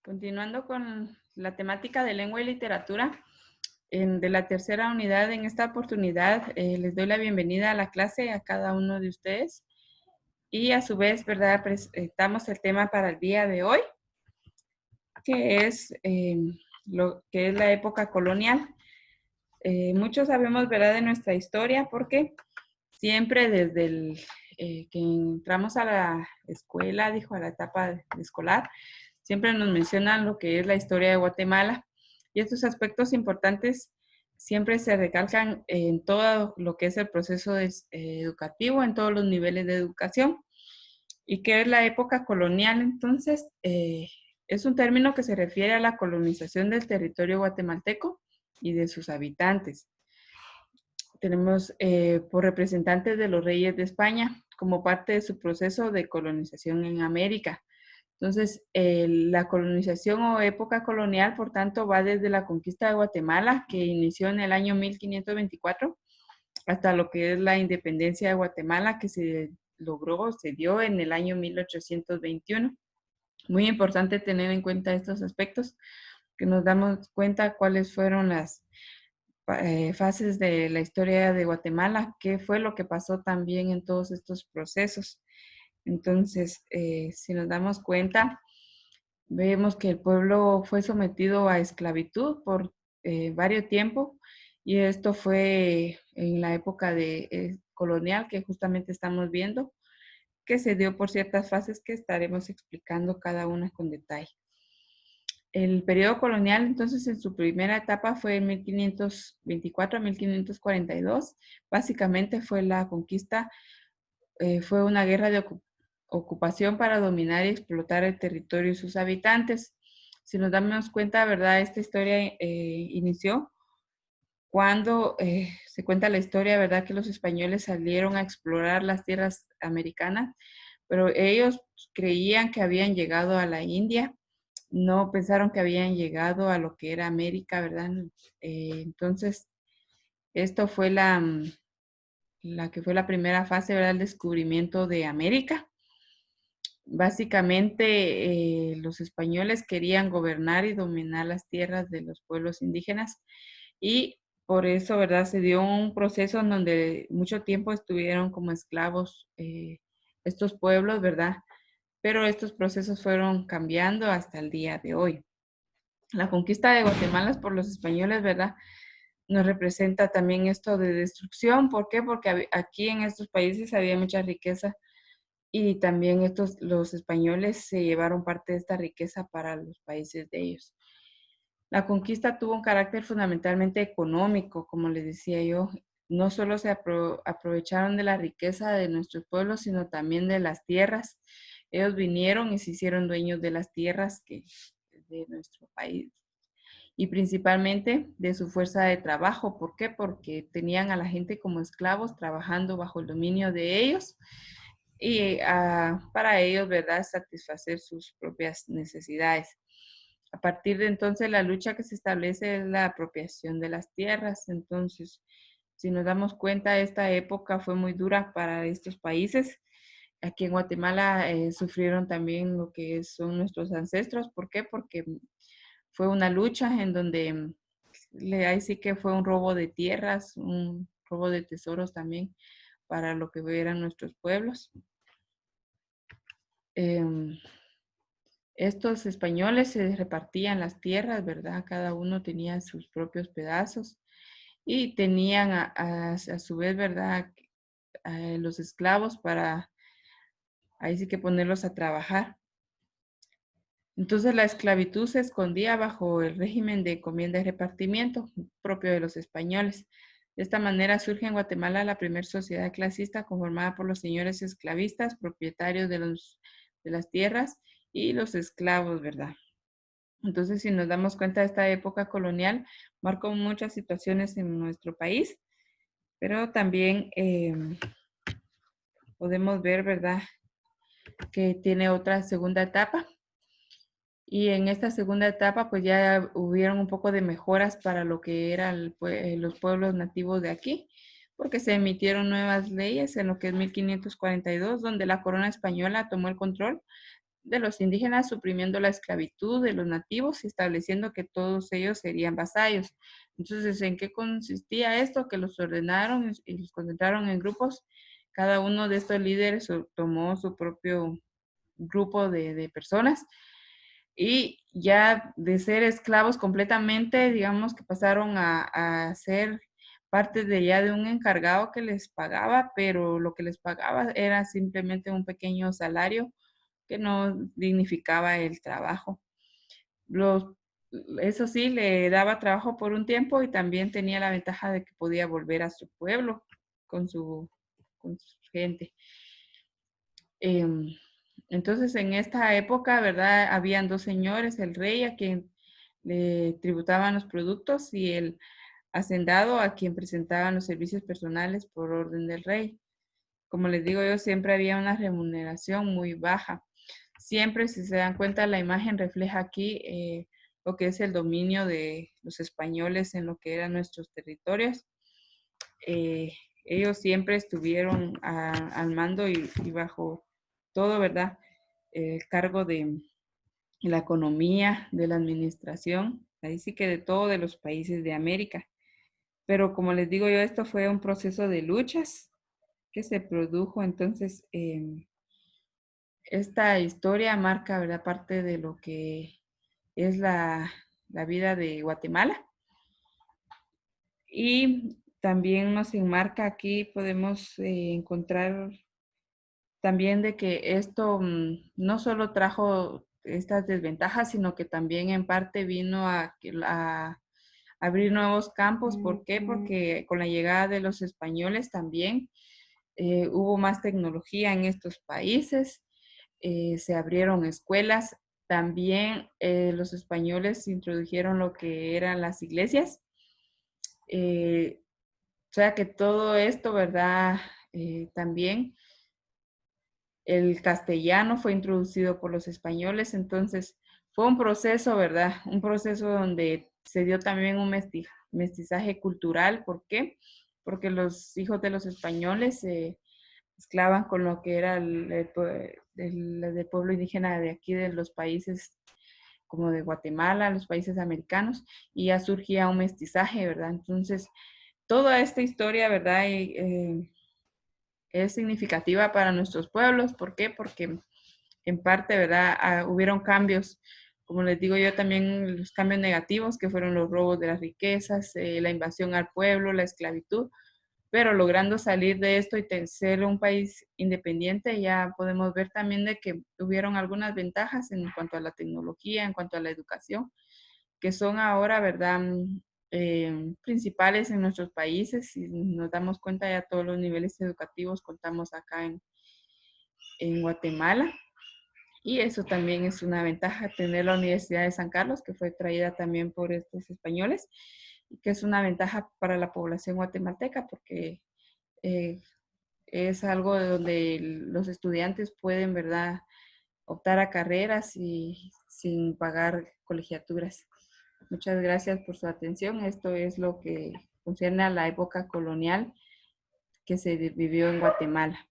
Continuando con la temática de lengua y literatura de la tercera unidad, en esta oportunidad les doy la bienvenida a la clase a cada uno de ustedes y a su vez, ¿verdad? Presentamos el tema para el día de hoy, que es lo que es la época colonial. Muchos sabemos, ¿verdad?, de nuestra historia porque siempre desde que entramos a la escuela, a la etapa escolar, siempre nos mencionan lo que es la historia de Guatemala y estos aspectos importantes siempre se recalcan en todo lo que es el proceso educativo, en todos los niveles de educación. ¿Y qué es la época colonial? Entonces, es un término que se refiere a la colonización del territorio guatemalteco y de sus habitantes. Tenemos por representantes de los reyes de España como parte de su proceso de colonización en América. Entonces, la colonización o época colonial, por tanto, va desde la conquista de Guatemala, que inició en el año 1524, hasta lo que es la independencia de Guatemala, que se dio en el año 1821. Muy importante tener en cuenta estos aspectos, que nos damos cuenta cuáles fueron las fases de la historia de Guatemala, qué fue lo que pasó también en todos estos procesos. Entonces, si nos damos cuenta, vemos que el pueblo fue sometido a esclavitud por varios tiempos y esto fue en la época colonial que justamente estamos viendo, que se dio por ciertas fases que estaremos explicando cada una con detalle. El periodo colonial, entonces, en su primera etapa fue en 1524 a 1542. Básicamente fue la conquista, fue una guerra de ocupación para dominar y explotar el territorio y sus habitantes. Si nos damos cuenta, ¿verdad? Esta historia inició cuando se cuenta la historia, ¿verdad? Que los españoles salieron a explorar las tierras americanas, pero ellos creían que habían llegado a la India, no pensaron que habían llegado a lo que era América, ¿verdad? Entonces, esto fue la que fue la primera fase, ¿verdad? El descubrimiento de América. Básicamente, los españoles querían gobernar y dominar las tierras de los pueblos indígenas y por eso, ¿verdad? Se dio un proceso en donde mucho tiempo estuvieron como esclavos estos pueblos, ¿verdad? Pero estos procesos fueron cambiando hasta el día de hoy. La conquista de Guatemala por los españoles, ¿verdad? Nos representa también esto de destrucción. ¿Por qué? Porque aquí en estos países había mucha riqueza y también los españoles se llevaron parte de esta riqueza para los países de ellos. La conquista tuvo un carácter fundamentalmente económico, como les decía yo. No solo se aprovecharon de la riqueza de nuestros pueblos, sino también de las tierras. Ellos vinieron y se hicieron dueños de las tierras de nuestro país y principalmente de su fuerza de trabajo. ¿Por qué? Porque tenían a la gente como esclavos trabajando bajo el dominio de ellos y para ellos, ¿verdad?, satisfacer sus propias necesidades. A partir de entonces, la lucha que se establece es la apropiación de las tierras. Entonces, si nos damos cuenta, esta época fue muy dura para estos países. Aquí en Guatemala sufrieron también lo que son nuestros ancestros. ¿Por qué? Porque fue una lucha en donde ahí sí que fue un robo de tierras, un robo de tesoros también para lo que eran nuestros pueblos. Estos españoles se repartían las tierras, ¿verdad? Cada uno tenía sus propios pedazos y tenían a su vez, ¿verdad?, los esclavos para ahí sí que ponerlos a trabajar. Entonces la esclavitud se escondía bajo el régimen de encomienda y repartimiento propio de los españoles. De esta manera surge en Guatemala la primera sociedad clasista conformada por los señores esclavistas, propietarios de las tierras y los esclavos, ¿verdad? Entonces, si nos damos cuenta, de esta época colonial marcó muchas situaciones en nuestro país, pero también podemos ver, ¿verdad?, que tiene otra segunda etapa. Y en esta segunda etapa, pues ya hubieron un poco de mejoras para lo que eran los pueblos nativos de aquí, porque se emitieron nuevas leyes en lo que es 1542, donde la corona española tomó el control de los indígenas, suprimiendo la esclavitud de los nativos y estableciendo que todos ellos serían vasallos. Entonces, ¿en qué consistía esto? Que los ordenaron y los concentraron en grupos. Cada uno de estos líderes tomó su propio grupo de personas y ya de ser esclavos completamente, digamos que pasaron a ser parte de ya de un encargado que les pagaba, pero lo que les pagaba era simplemente un pequeño salario que no dignificaba el trabajo. Los, eso sí, le daba trabajo por un tiempo y también tenía la ventaja de que podía volver a su pueblo con con su gente. Em, entonces, en esta época, ¿verdad? Habían dos señores, el rey a quien le tributaban los productos y el hacendado a quien presentaban los servicios personales por orden del rey. Como les digo yo, siempre había una remuneración muy baja. Siempre, si se dan cuenta, la imagen refleja aquí lo que es el dominio de los españoles en lo que eran nuestros territorios. Eh, Ellos siempre estuvieron al mando y bajo todo, ¿verdad? El cargo de la economía, de la administración, ahí sí que de todo de los países de América. Pero como les digo yo, esto fue un proceso de luchas que se produjo, entonces esta historia marca, ¿verdad?, parte de lo que es la vida de Guatemala. Y también nos enmarca aquí, podemos encontrar también de que esto no solo trajo estas desventajas, sino que también en parte vino a abrir nuevos campos. ¿Por qué? Porque con la llegada de los españoles también hubo más tecnología en estos países, se abrieron escuelas, también los españoles introdujeron lo que eran las iglesias. O sea que todo esto, ¿verdad? También el castellano fue introducido por los españoles, entonces fue un proceso, ¿verdad? Un proceso donde se dio también un mestizaje cultural. ¿Por qué? Porque los hijos de los españoles se mezclaban con lo que era el pueblo indígena de aquí, de los países como de Guatemala, los países americanos, y ya surgía un mestizaje, ¿verdad? Entonces, toda esta historia, ¿verdad? Es significativa para nuestros pueblos. ¿Por qué? Porque en parte, ¿verdad? Hubieron cambios, como les digo yo, también los cambios negativos que fueron los robos de las riquezas, la invasión al pueblo, la esclavitud, pero logrando salir de esto y ser un país independiente, ya podemos ver también de que tuvieron algunas ventajas en cuanto a la tecnología, en cuanto a la educación, que son ahora, ¿verdad? Principales en nuestros países. Y nos damos cuenta ya todos los niveles educativos contamos acá en Guatemala. Y eso también es una ventaja, tener la Universidad de San Carlos, que fue traída también por estos españoles, y que es una ventaja para la población guatemalteca, porque eh, es algo de donde los estudiantes pueden, ¿verdad?, optar a carreras y sin pagar colegiaturas. Muchas gracias por su atención. Esto es lo que concierne a la época colonial que se vivió en Guatemala.